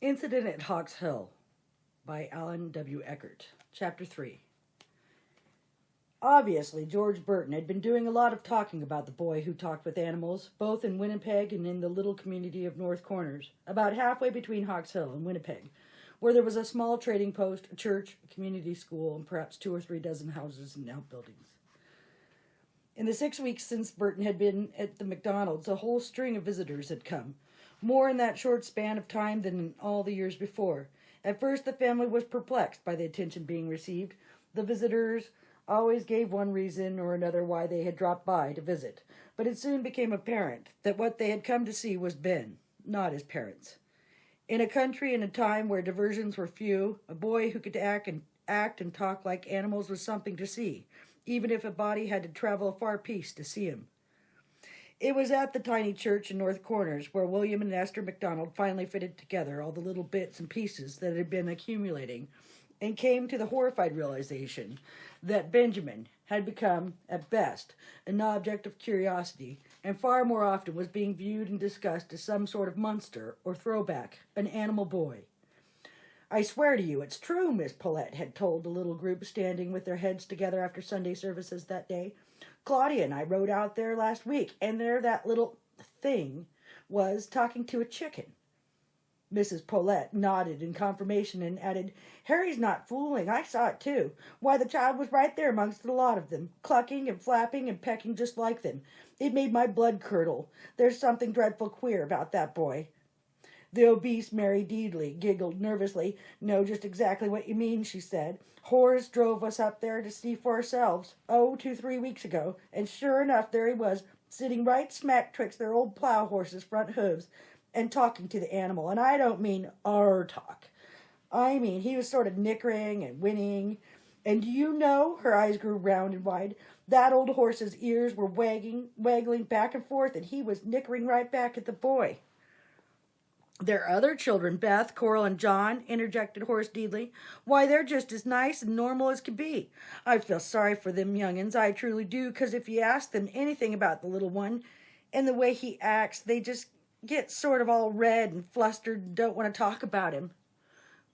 Incident at Hawks Hill by Alan W. Eckert. Chapter 3. Obviously, George Burton had been doing a lot of talking about the boy who talked with animals, both in Winnipeg and in the little community of North Corners, about halfway between Hawks Hill and Winnipeg, where there was a small trading post, a church, a community school, and perhaps 2 or 3 dozen houses and outbuildings. In the 6 weeks since Burton had been at the McDonald's, a whole string of visitors had come, more in that short span of time than in all the years before. At first the family was perplexed by the attention being received. The visitors always gave one reason or another why they had dropped by to visit, but it soon became apparent that what they had come to see was Ben, not his parents. In a country and a time where diversions were few, a boy who could act and talk like animals was something to see, even if a body had to travel a far piece to see him. It was at the tiny church in North Corners where William and Esther MacDonald finally fitted together all the little bits and pieces that had been accumulating and came to the horrified realization that Benjamin had become, at best, an object of curiosity, and far more often was being viewed and discussed as some sort of monster or throwback, an animal boy. "I swear to you it's true," Miss Paulette had told the little group standing with their heads together after Sunday services that day. "Claudia and I rode out there last week, and there that little thing was talking to a chicken." Mrs. Paulette nodded in confirmation and added, "Harry's not fooling. I saw it too. Why, the child was right there amongst the lot of them, clucking and flapping and pecking just like them. It made my blood curdle. There's something dreadful queer about that boy." The obese Mary Deedley giggled nervously. "Know just exactly what you mean," she said. "Horace drove us up there to see for ourselves, 2-3 weeks ago, and sure enough there he was, sitting right smack twixt their old plow horses' front hooves, and talking to the animal. And I don't mean our talk. I mean he was sort of nickering and whinnying. And do you know," her eyes grew round and wide, "that old horse's ears were waggling back and forth, and he was nickering right back at the boy." "Their other children, Beth, Coral, and John," interjected Horace Deedley. "Why, they're just as nice and normal as can be. I feel sorry for them young'uns, I truly do, 'cause if you ask them anything about the little one and the way he acts, they just get sort of all red and flustered and don't want to talk about him.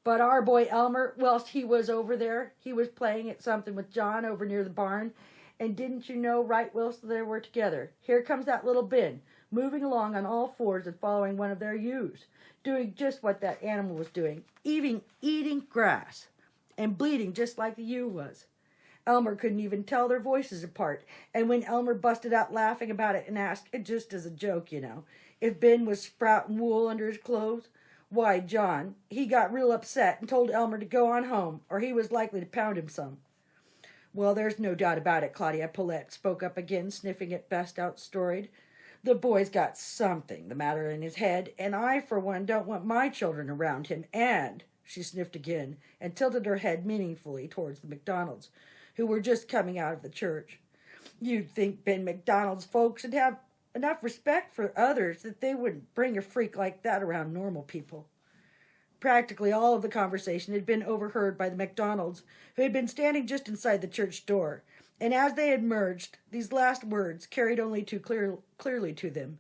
But our boy Elmer, whilst he was over there, he was playing at something with John over near the barn, and didn't you know right whilst they were together, here comes that little Ben, moving along on all fours and following one of their ewes, doing just what that animal was doing, eating grass, and bleating just like the ewe was. Elmer couldn't even tell their voices apart, and when Elmer busted out laughing about it and asked, just as a joke, you know, if Ben was sprouting wool under his clothes, why, John, he got real upset and told Elmer to go on home, or he was likely to pound him some. "Well, there's no doubt about it," Claudia Paulette spoke up again, sniffing at best outstoried. "The boy's got something the matter in his head, and I, for one, don't want my children around him, and—" she sniffed again and tilted her head meaningfully towards the MacDonalds, who were just coming out of the church. "You'd think Ben MacDonald's folks would have enough respect for others that they wouldn't bring a freak like that around normal people." Practically all of the conversation had been overheard by the MacDonalds, who had been standing just inside the church door, and as they had merged, these last words carried only too clearly to them.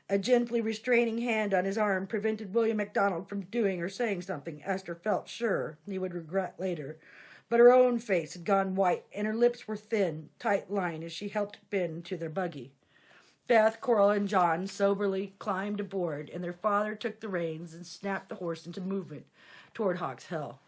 A gently restraining hand on his arm prevented William MacDonald from doing or saying something Esther felt sure he would regret later, but her own face had gone white, and her lips were thin, tight-lined as she helped Ben into their buggy. Beth, Coral, and John soberly climbed aboard, and their father took the reins and snapped the horse into movement toward Hawks Hill.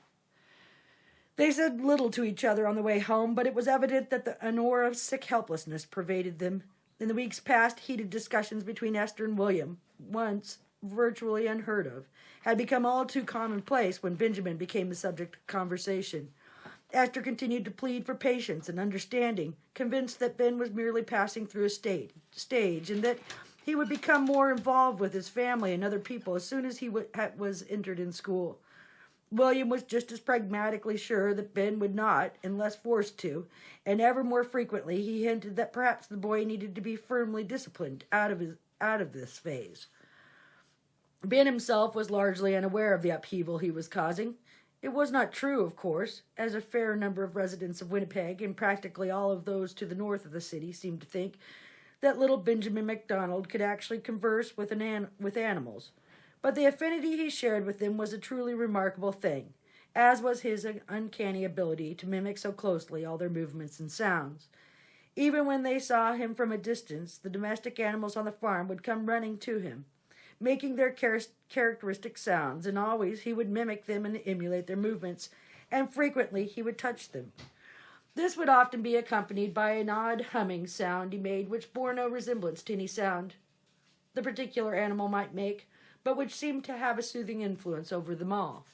They said little to each other on the way home, but it was evident that an aura of sick helplessness pervaded them. In the weeks past, heated discussions between Esther and William, once virtually unheard of, had become all too commonplace when Benjamin became the subject of conversation. Esther continued to plead for patience and understanding, convinced that Ben was merely passing through a stage and that he would become more involved with his family and other people as soon as he was entered in school. William was just as pragmatically sure that Ben would not, unless forced to, and ever more frequently he hinted that perhaps the boy needed to be firmly disciplined out of this phase. Ben himself was largely unaware of the upheaval he was causing. It was not true, of course, as a fair number of residents of Winnipeg and practically all of those to the north of the city seemed to think, that little Benjamin MacDonald could actually converse with animals. But the affinity he shared with them was a truly remarkable thing, as was his uncanny ability to mimic so closely all their movements and sounds. Even when they saw him from a distance, the domestic animals on the farm would come running to him, making their characteristic sounds, and always he would mimic them and emulate their movements, and frequently he would touch them. This would often be accompanied by an odd humming sound he made, which bore no resemblance to any sound the particular animal might make, but which seemed to have a soothing influence over them all.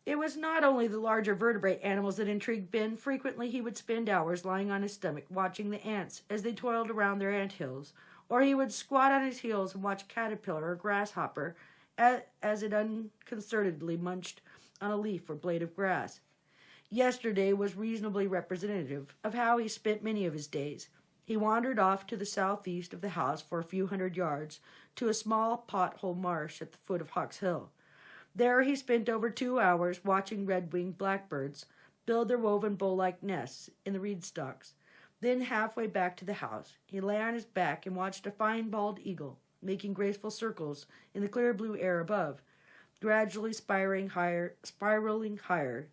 It was not only the larger vertebrate animals that intrigued Ben. Frequently he would spend hours lying on his stomach watching the ants as they toiled around their ant hills, or he would squat on his heels and watch a caterpillar or grasshopper as it unconcernedly munched on a leaf or blade of grass. Yesterday was reasonably representative of how he spent many of his days. He wandered off to the southeast of the house for a few hundred yards to a small pothole marsh at the foot of Hawks Hill. There he spent over 2 hours watching red-winged blackbirds build their woven bow-like nests in the reed stalks. Then, halfway back to the house, he lay on his back and watched a fine bald eagle making graceful circles in the clear blue air above, gradually spiraling higher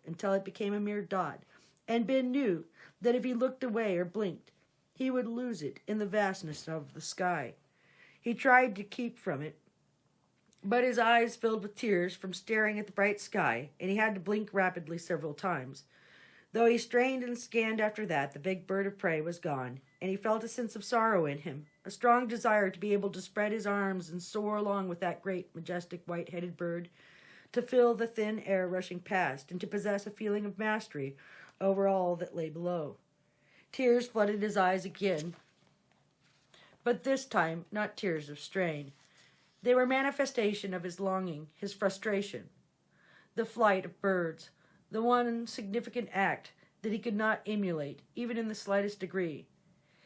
until it became a mere dot, and Ben knew that if he looked away or blinked, he would lose it in the vastness of the sky. He tried to keep from it, but his eyes filled with tears from staring at the bright sky, and he had to blink rapidly several times. Though he strained and scanned after that, the big bird of prey was gone, and he felt a sense of sorrow in him, a strong desire to be able to spread his arms and soar along with that great, majestic, white-headed bird, to feel the thin air rushing past, and to possess a feeling of mastery over all that lay below. Tears flooded his eyes again, but this time not tears of strain. They were manifestation of his longing, his frustration. The flight of birds, the one significant act that he could not emulate, even in the slightest degree.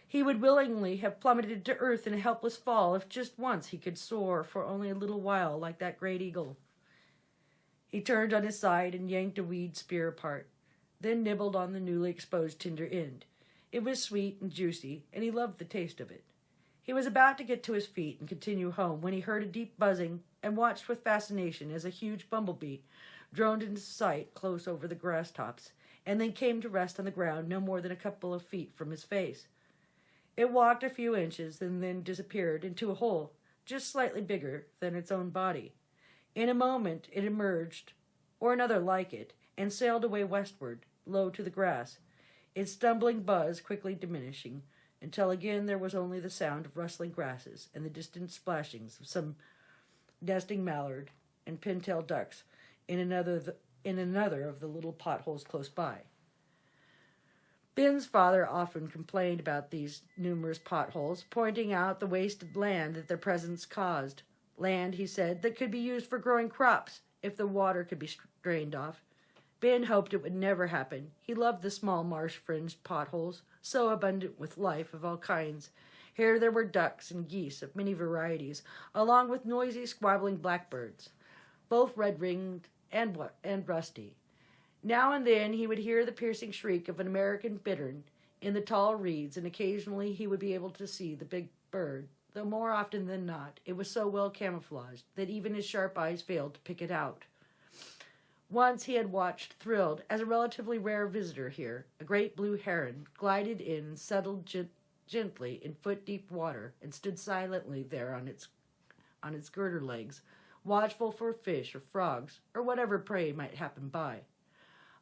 He would willingly have plummeted to earth in a helpless fall if just once he could soar for only a little while like that great eagle. He turned on his side and yanked a weed spear apart, then nibbled on the newly exposed tender end. It was sweet and juicy, and he loved the taste of it. He was about to get to his feet and continue home when he heard a deep buzzing and watched with fascination as a huge bumblebee droned into sight close over the grass tops, and then came to rest on the ground no more than a couple of feet from his face. It walked a few inches and then disappeared into a hole just slightly bigger than its own body. In a moment it emerged, or another like it, and sailed away westward, low to the grass, its stumbling buzz quickly diminishing, until again there was only the sound of rustling grasses and the distant splashings of some nesting mallard and pintail ducks in another of the little potholes close by. Ben's father often complained about these numerous potholes, pointing out the wasted land that their presence caused. Land, he said, that could be used for growing crops if the water could be drained off. Ben hoped it would never happen. He loved the small marsh-fringed potholes, so abundant with life of all kinds. Here there were ducks and geese of many varieties, along with noisy, squabbling blackbirds, both red-ringed and rusty. Now and then he would hear the piercing shriek of an American bittern in the tall reeds, and occasionally he would be able to see the big bird, though more often than not it was so well camouflaged that even his sharp eyes failed to pick it out. Once he had watched, thrilled, as a relatively rare visitor here, a great blue heron glided in and settled gently in foot-deep water and stood silently there on its girder legs, watchful for fish or frogs or whatever prey might happen by.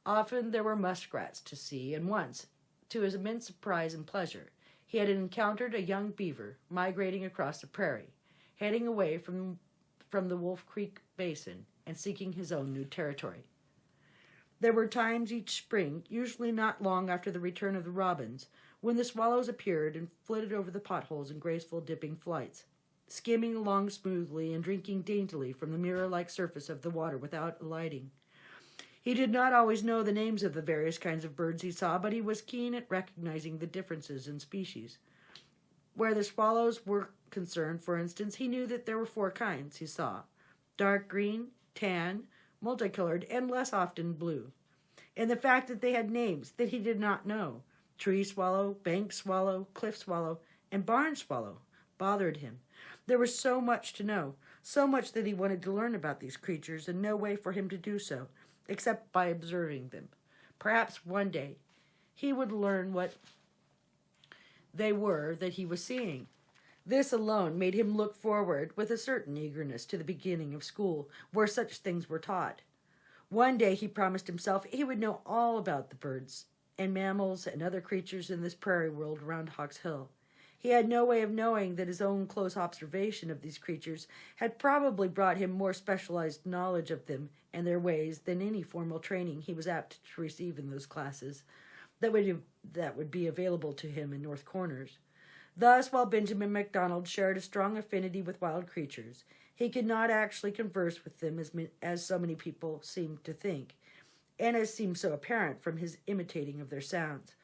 Often there were muskrats to see, and once, to his immense surprise and pleasure, he had encountered a young beaver migrating across the prairie, heading away from the Wolf Creek Basin and seeking his own new territory. There were times each spring, usually not long after the return of the robins, when the swallows appeared and flitted over the potholes in graceful dipping flights, skimming along smoothly and drinking daintily from the mirror-like surface of the water without alighting. He did not always know the names of the various kinds of birds he saw, but he was keen at recognizing the differences in species. Where the swallows were concerned, for instance, he knew that there were 4 kinds he saw: dark green, tan, multicolored, and less often blue. And the fact that they had names that he did not know, tree swallow, bank swallow, cliff swallow, and barn swallow, bothered him. There was so much to know, so much that he wanted to learn about these creatures, and no way for him to do so, except by observing them. Perhaps one day he would learn what they were that he was seeing. This alone made him look forward with a certain eagerness to the beginning of school, where such things were taught. One day he promised himself he would know all about the birds and mammals and other creatures in this prairie world around Hawks Hill. He had no way of knowing that his own close observation of these creatures had probably brought him more specialized knowledge of them and their ways than any formal training he was apt to receive in those classes that would be available to him in North Corners. Thus, while Benjamin MacDonald shared a strong affinity with wild creatures, he could not actually converse with them as so many people seemed to think, and as seemed so apparent from his imitating of their sounds.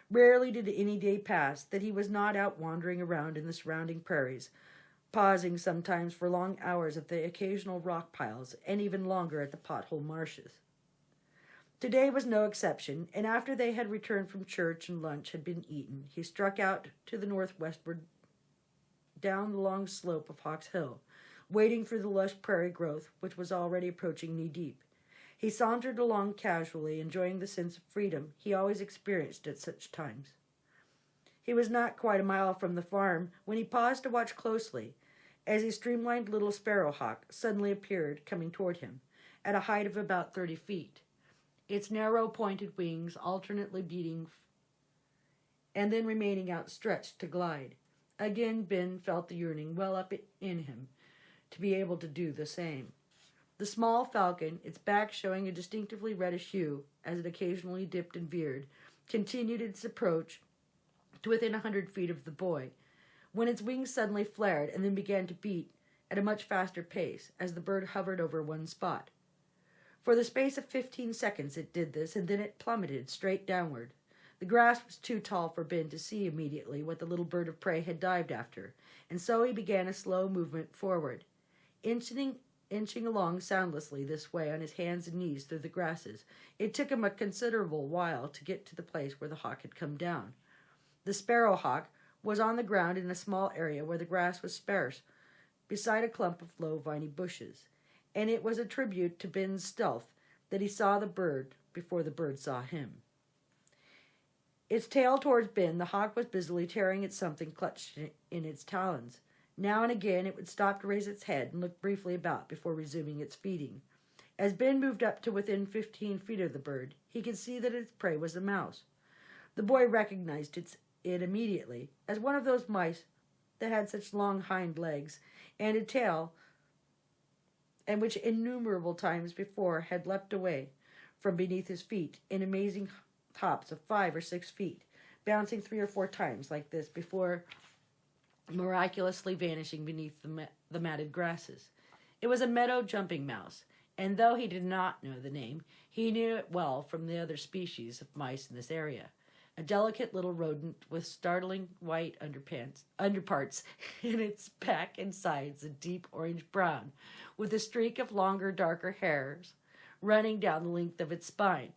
Rarely did any day pass that he was not out wandering around in the surrounding prairies, pausing sometimes for long hours at the occasional rock piles, and even longer at the pothole marshes. Today was no exception, and after they had returned from church and lunch had been eaten, he struck out to the northwestward down the long slope of Hawks Hill, wading through the lush prairie growth, which was already approaching knee-deep. He sauntered along casually, enjoying the sense of freedom he always experienced at such times. He was not quite a mile from the farm when he paused to watch closely, as a streamlined little sparrowhawk suddenly appeared, coming toward him, at a height of about 30 feet. Its narrow pointed wings alternately beating and then remaining outstretched to glide. Again Ben felt the yearning well up in him to be able to do the same. The small falcon, its back showing a distinctively reddish hue as it occasionally dipped and veered, continued its approach to within 100 feet of the boy, when its wings suddenly flared and then began to beat at a much faster pace as the bird hovered over one spot. For the space of 15 seconds it did this, and then it plummeted straight downward. The grass was too tall for Ben to see immediately what the little bird of prey had dived after, and so he began a slow movement forward, inching along soundlessly this way on his hands and knees through the grasses. It took him a considerable while to get to the place where the hawk had come down. The sparrowhawk was on the ground in a small area where the grass was sparse, beside a clump of low viney bushes, and it was a tribute to Ben's stealth that he saw the bird before the bird saw him. Its tail towards Ben, the hawk was busily tearing at something clutched in its talons. Now and again it would stop to raise its head and look briefly about before resuming its feeding. As Ben moved up to within 15 feet of the bird, he could see that its prey was a mouse. The boy recognized it immediately as one of those mice that had such long hind legs and a tail, and which innumerable times before had leapt away from beneath his feet in amazing hops of 5 or 6 feet, bouncing 3 or 4 times like this before miraculously vanishing beneath the matted grasses. It was a meadow jumping mouse, and though he did not know the name, he knew it well from the other species of mice in this area. A delicate little rodent with startling white underparts in its back and sides, a deep orange brown, with a streak of longer, darker hairs running down the length of its spine.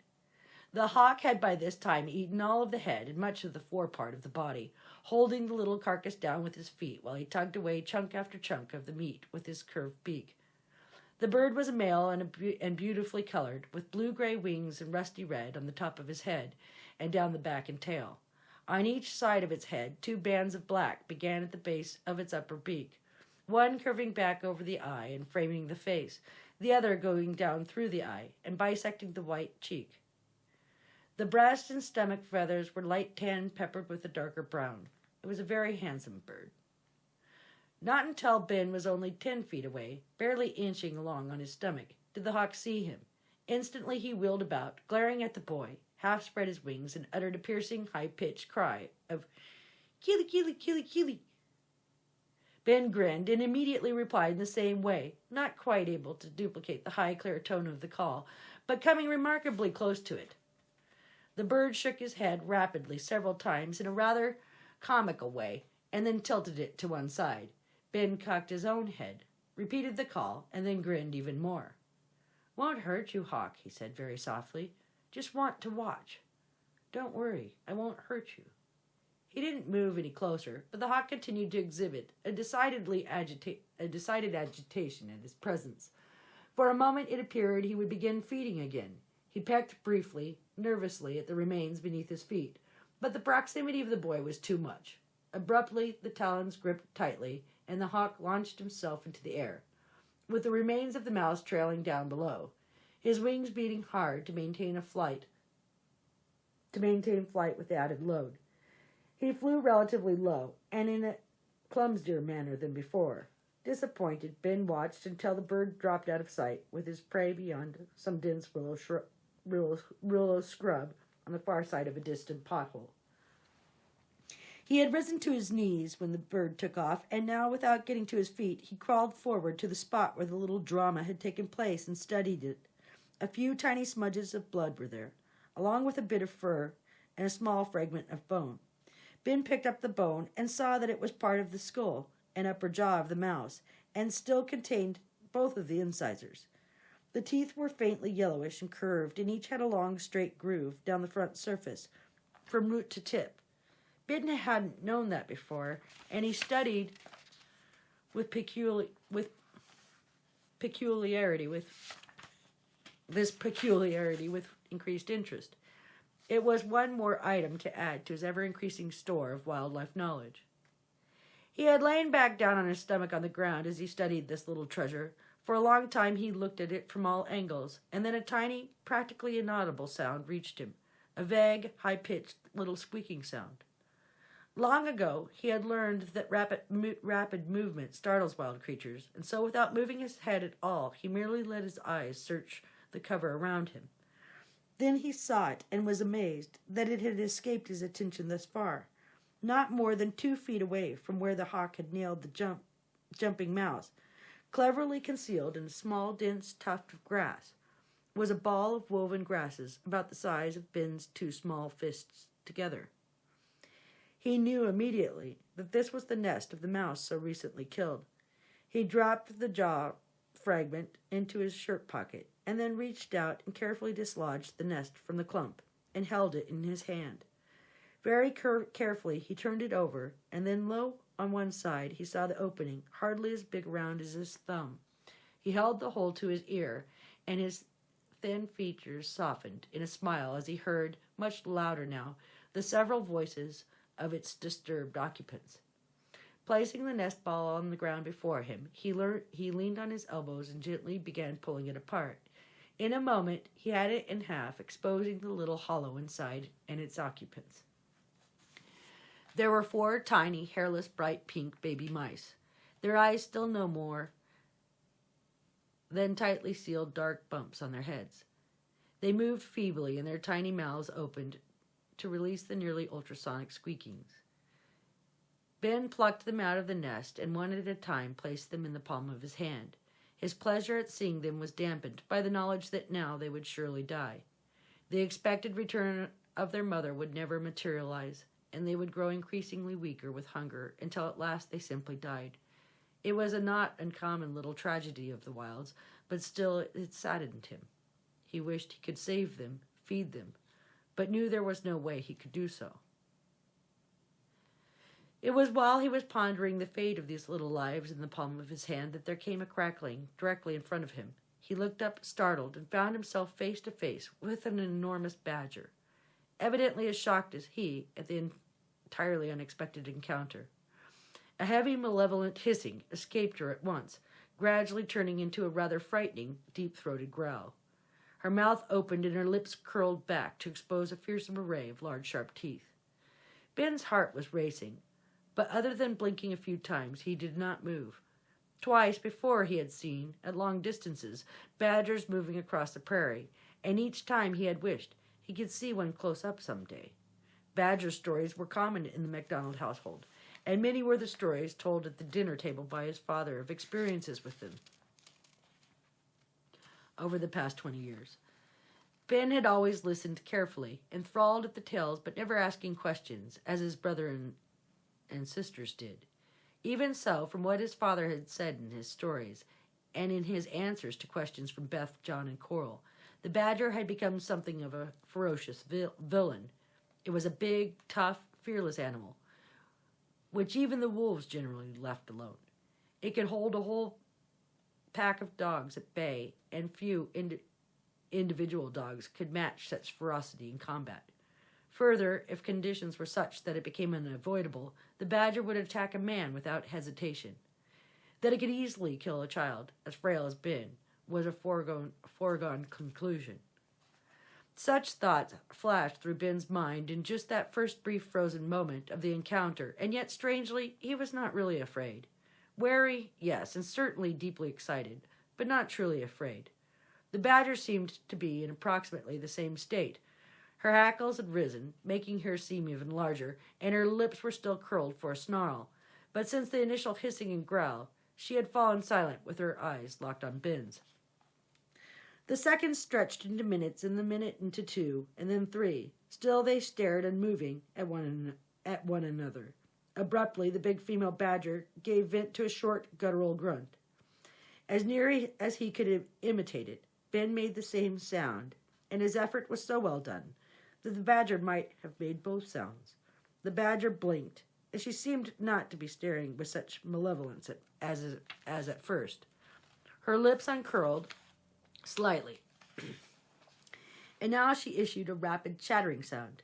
The hawk had by this time eaten all of the head and much of the forepart of the body, holding the little carcass down with his feet while he tugged away chunk after chunk of the meat with his curved beak. The bird was a male and beautifully colored, with blue-gray wings and rusty red on the top of his head and down the back and tail. On each side of its head, 2 bands of black began at the base of its upper beak, one curving back over the eye and framing the face, the other going down through the eye and bisecting the white cheek. The breast and stomach feathers were light tan peppered with a darker brown. It was a very handsome bird. Not until Ben was only 10 feet away, barely inching along on his stomach, did the hawk see him. Instantly he wheeled about, glaring at the boy, half spread his wings, and uttered a piercing, high-pitched cry of "Kili, kili, kili, kili." Ben grinned and immediately replied in the same way, not quite able to duplicate the high, clear tone of the call, but coming remarkably close to it. The bird shook his head rapidly several times in a rather comical way, and then tilted it to one side. Ben cocked his own head, repeated the call, and then grinned even more. "Won't hurt you, Hawk," he said very softly. "Just want to watch. Don't worry, I won't hurt you." He didn't move any closer, but the hawk continued to exhibit a decidedly a decided agitation at his presence. For a moment it appeared he would begin feeding again. He pecked briefly, nervously, at the remains beneath his feet, but the proximity of the boy was too much. Abruptly, the talons gripped tightly, and the hawk launched himself into the air, with the remains of the mouse trailing down below, his wings beating hard to maintain flight with the added load. He flew relatively low, and in a clumsier manner than before. Disappointed, Ben watched until the bird dropped out of sight, with his prey beyond some dense willow scrub on the far side of a distant pothole. He had risen to his knees when the bird took off, and now, without getting to his feet, he crawled forward to the spot where the little drama had taken place and studied it. A few tiny smudges of blood were there, along with a bit of fur and a small fragment of bone. Ben picked up the bone and saw that it was part of the skull and upper jaw of the mouse, and still contained both of the incisors. The teeth were faintly yellowish and curved, and each had a long, straight groove down the front surface, from root to tip. Ben hadn't known that before, and he studied with peculiarity with increased interest. It was one more item to add to his ever-increasing store of wildlife knowledge. He had lain back down on his stomach on the ground as he studied this little treasure. For a long time he looked at it from all angles, and then a tiny, practically inaudible sound reached him, a vague, high-pitched little squeaking sound. Long ago he had learned that rapid movement startles wild creatures, and so without moving his head at all, he merely let his eyes search the cover around him. Then he saw it and was amazed that it had escaped his attention thus far. Not more than 2 feet away from where the hawk had nailed the jumping mouse, cleverly concealed in a small, dense tuft of grass, was a ball of woven grasses about the size of Ben's 2 small fists together. He knew immediately that this was the nest of the mouse so recently killed. He dropped the jaw fragment into his shirt pocket, and then reached out and carefully dislodged the nest from the clump, and held it in his hand. Very carefully he turned it over, and then low on one side he saw the opening, hardly as big around as his thumb. He held the hole to his ear, and his thin features softened in a smile as he heard, much louder now, the several voices of its disturbed occupants. Placing the nest ball on the ground before him, he leaned on his elbows and gently began pulling it apart. In a moment he had it in half, exposing the little hollow inside and its occupants. There were 4 tiny, hairless, bright pink baby mice, their eyes still no more than tightly sealed dark bumps on their heads. They moved feebly, and their tiny mouths opened to release the nearly ultrasonic squeakings. Ben plucked them out of the nest, and one at a time placed them in the palm of his hand. His pleasure at seeing them was dampened by the knowledge that now they would surely die. The expected return of their mother would never materialize, and they would grow increasingly weaker with hunger until at last they simply died. It was a not uncommon little tragedy of the wilds, but still it saddened him. He wished he could save them, feed them, but knew there was no way he could do so. It was while he was pondering the fate of these little lives in the palm of his hand that there came a crackling directly in front of him. He looked up, startled, and found himself face to face with an enormous badger, evidently as shocked as he at the entirely unexpected encounter. A heavy, malevolent hissing escaped her at once, gradually turning into a rather frightening, deep-throated growl. Her mouth opened and her lips curled back to expose a fearsome array of large, sharp teeth. Ben's heart was racing, but other than blinking a few times, he did not move. Twice before he had seen, at long distances, badgers moving across the prairie, and each time he had wished he could see one close up some day. Badger stories were common in the MacDonald household, and many were the stories told at the dinner table by his father of experiences with them over the past 20 years. Ben had always listened carefully, enthralled at the tales, but never asking questions, as his brother and sisters did. Even so, from what his father had said in his stories, and in his answers to questions from Beth, John, and Coral, the badger had become something of a ferocious villain. It was a big, tough, fearless animal, which even the wolves generally left alone. It could hold a whole pack of dogs at bay, and few individual dogs could match such ferocity in combat. Further, if conditions were such that it became unavoidable, the badger would attack a man without hesitation. That it could easily kill a child, as frail as Ben, was a foregone conclusion. Such thoughts flashed through Ben's mind in just that first brief frozen moment of the encounter, and yet, strangely, he was not really afraid. Wary, yes, and certainly deeply excited, but not truly afraid. The badger seemed to be in approximately the same state. Her hackles had risen, making her seem even larger, and her lips were still curled for a snarl. But since the initial hissing and growl, she had fallen silent with her eyes locked on Ben's. The seconds stretched into minutes, and the minute into 2, and then 3. Still they stared unmoving at one another. Abruptly, the big female badger gave vent to a short, guttural grunt. As near as he could imitate it, Ben made the same sound, and his effort was so well done that the badger might have made both sounds. The badger blinked, and she seemed not to be staring with such malevolence as at first. Her lips uncurled slightly, and now she issued a rapid chattering sound.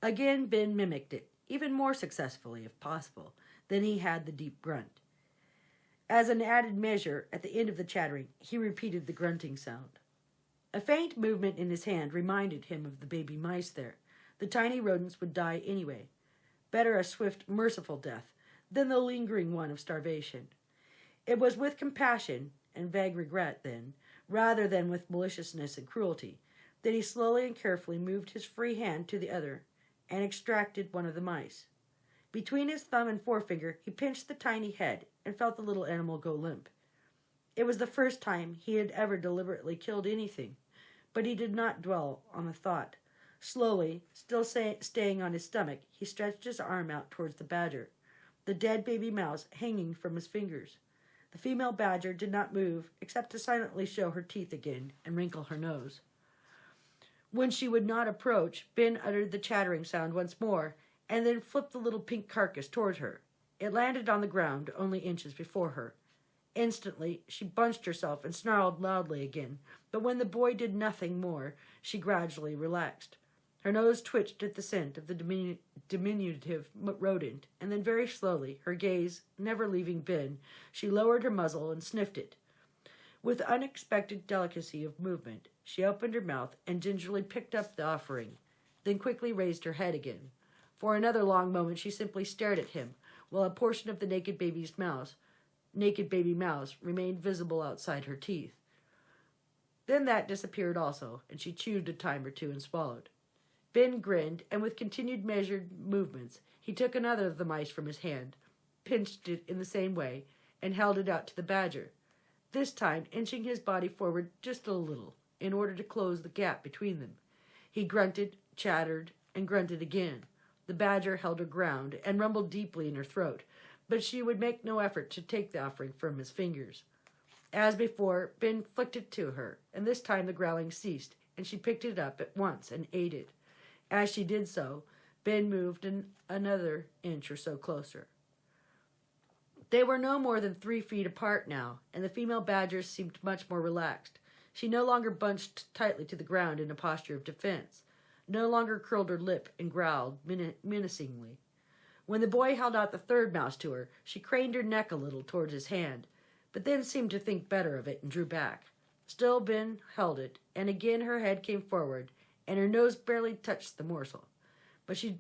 Again Ben mimicked it, even more successfully, if possible, than he had the deep grunt. As an added measure, at the end of the chattering, he repeated the grunting sound. A faint movement in his hand reminded him of the baby mice there. The tiny rodents would die anyway. Better a swift, merciful death than the lingering one of starvation. It was with compassion and vague regret, then, rather than with maliciousness and cruelty, that he slowly and carefully moved his free hand to the other and extracted one of the mice. Between his thumb and forefinger, he pinched the tiny head and felt the little animal go limp. It was the first time he had ever deliberately killed anything, but he did not dwell on the thought. Slowly, still staying on his stomach, he stretched his arm out towards the badger, the dead baby mouse hanging from his fingers. The female badger did not move, except to silently show her teeth again and wrinkle her nose. When she would not approach, Ben uttered the chattering sound once more, and then flipped the little pink carcass toward her. It landed on the ground only inches before her. Instantly, she bunched herself and snarled loudly again, but when the boy did nothing more, she gradually relaxed. Her nose twitched at the scent of the diminutive rodent, and then very slowly, her gaze never leaving Ben, she lowered her muzzle and sniffed it. With unexpected delicacy of movement, she opened her mouth and gingerly picked up the offering, then quickly raised her head again. For another long moment she simply stared at him, while a portion of the naked baby mouse remained visible outside her teeth. Then that disappeared also, and she chewed a time or two and swallowed. Ben grinned, and with continued measured movements, he took another of the mice from his hand, pinched it in the same way, and held it out to the badger, this time inching his body forward just a little, in order to close the gap between them. He grunted, chattered, and grunted again. The badger held her ground and rumbled deeply in her throat, but she would make no effort to take the offering from his fingers. As before, Ben flicked it to her, and this time the growling ceased, and she picked it up at once and ate it. As she did so, Ben moved another inch or so closer. They were no more than 3 feet apart now, and the female badger seemed much more relaxed. She no longer bunched tightly to the ground in a posture of defense, no longer curled her lip and growled menacingly. When the boy held out the third mouse to her, she craned her neck a little towards his hand, but then seemed to think better of it and drew back. Still Ben held it, and again her head came forward, and her nose barely touched the morsel. But she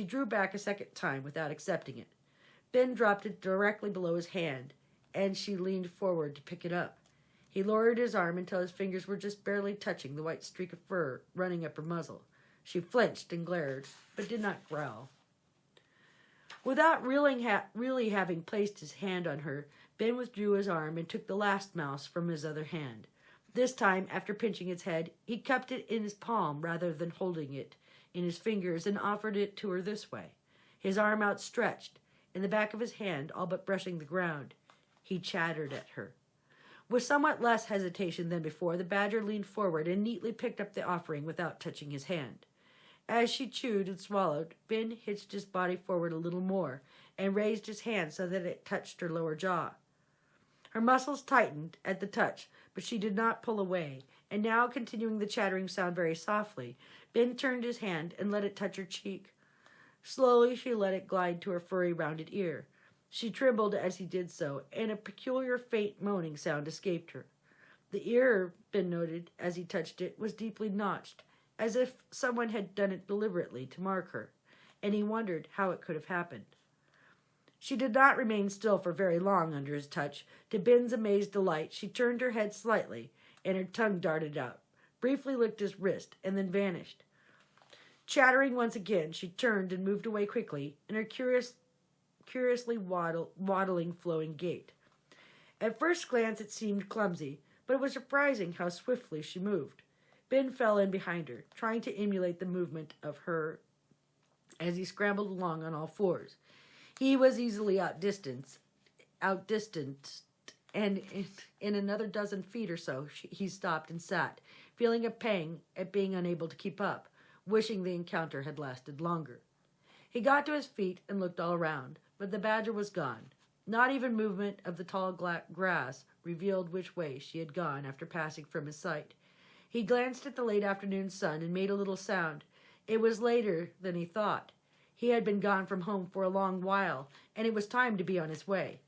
drew back a second time without accepting it. Ben dropped it directly below his hand, and she leaned forward to pick it up. He lowered his arm until his fingers were just barely touching the white streak of fur running up her muzzle. She flinched and glared, but did not growl. Without really having placed his hand on her, Ben withdrew his arm and took the last mouse from his other hand. This time, after pinching its head, he cupped it in his palm rather than holding it in his fingers and offered it to her this way, his arm outstretched, and the back of his hand all but brushing the ground. He chattered at her. With somewhat less hesitation than before, the badger leaned forward and neatly picked up the offering without touching his hand. As she chewed and swallowed, Ben hitched his body forward a little more, and raised his hand so that it touched her lower jaw. Her muscles tightened at the touch, but she did not pull away, and now, continuing the chattering sound very softly, Ben turned his hand and let it touch her cheek. Slowly she let it glide to her furry, rounded ear. She trembled as he did so, and a peculiar faint moaning sound escaped her. The ear, Ben noted as he touched it, was deeply notched, as if someone had done it deliberately to mark her, and he wondered how it could have happened. She did not remain still for very long under his touch. To Ben's amazed delight, she turned her head slightly, and her tongue darted out, briefly licked his wrist, and then vanished. Chattering once again, she turned and moved away quickly, in her curiously waddling, flowing gait. At first glance it seemed clumsy, but it was surprising how swiftly she moved. Ben fell in behind her, trying to emulate the movement of her as he scrambled along on all fours. He was easily outdistanced, and in another dozen feet or so he stopped and sat, feeling a pang at being unable to keep up, wishing the encounter had lasted longer. He got to his feet and looked all around, but the badger was gone. Not even movement of the tall grass revealed which way she had gone after passing from his sight. He glanced at the late afternoon sun and made a little sound. It was later than he thought. He had been gone from home for a long while, and it was time to be on his way.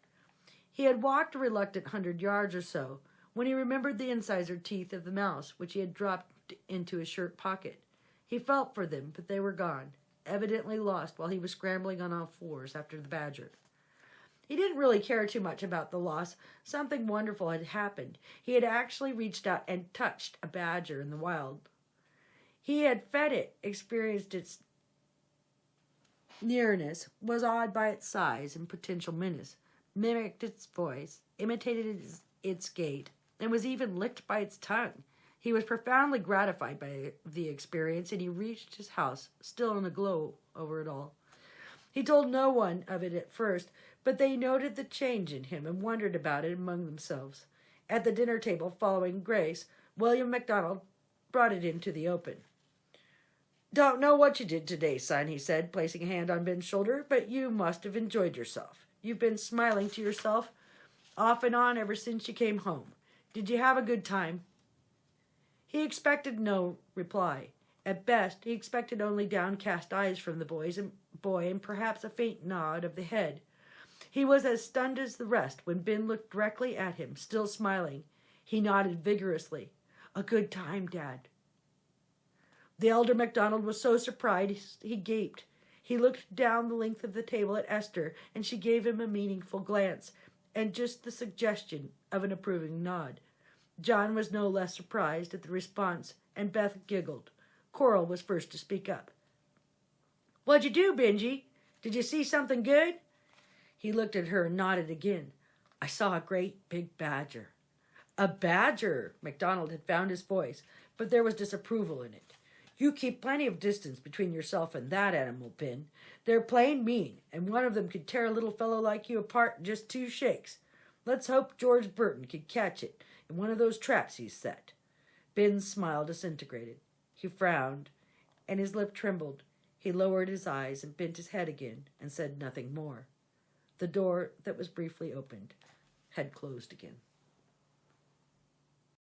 He had walked a reluctant 100 yards or so, when he remembered the incisor teeth of the mouse, which he had dropped into his shirt pocket. He felt for them, but they were gone, evidently lost while he was scrambling on all fours after the badger. He didn't really care too much about the loss. Something wonderful had happened. He had actually reached out and touched a badger in the wild. He had fed it, experienced its nearness, was awed by its size and potential menace, mimicked its voice, imitated its gait, and was even licked by its tongue. He was profoundly gratified by the experience, and he reached his house, still in a glow over it all. He told no one of it at first, but they noted the change in him and wondered about it among themselves. At the dinner table following Grace, William MacDonald brought it into the open. "Don't know what you did today, son," he said, placing a hand on Ben's shoulder, "but you must have enjoyed yourself. You've been smiling to yourself off and on ever since you came home. Did you have a good time?" He expected no reply. At best, he expected only downcast eyes from the boy and perhaps a faint nod of the head. He was as stunned as the rest when Ben looked directly at him, still smiling. He nodded vigorously. "A good time, Dad." The elder MacDonald was so surprised he gaped. He looked down the length of the table at Esther, and she gave him a meaningful glance, and just the suggestion of an approving nod. John was no less surprised at the response, and Beth giggled. Coral was first to speak up. "What'd you do, Benji? Did you see something good?" He looked at her and nodded again. "I saw a great big badger." "A badger!" MacDonald had found his voice, but there was disapproval in it. "You keep plenty of distance between yourself and that animal, Ben. They're plain mean, and one of them could tear a little fellow like you apart in just 2 shakes. Let's hope George Burton could catch it in one of those traps he's set." Ben's smile disintegrated. He frowned, and his lip trembled. He lowered his eyes and bent his head again and said nothing more. The door that was briefly opened had closed again.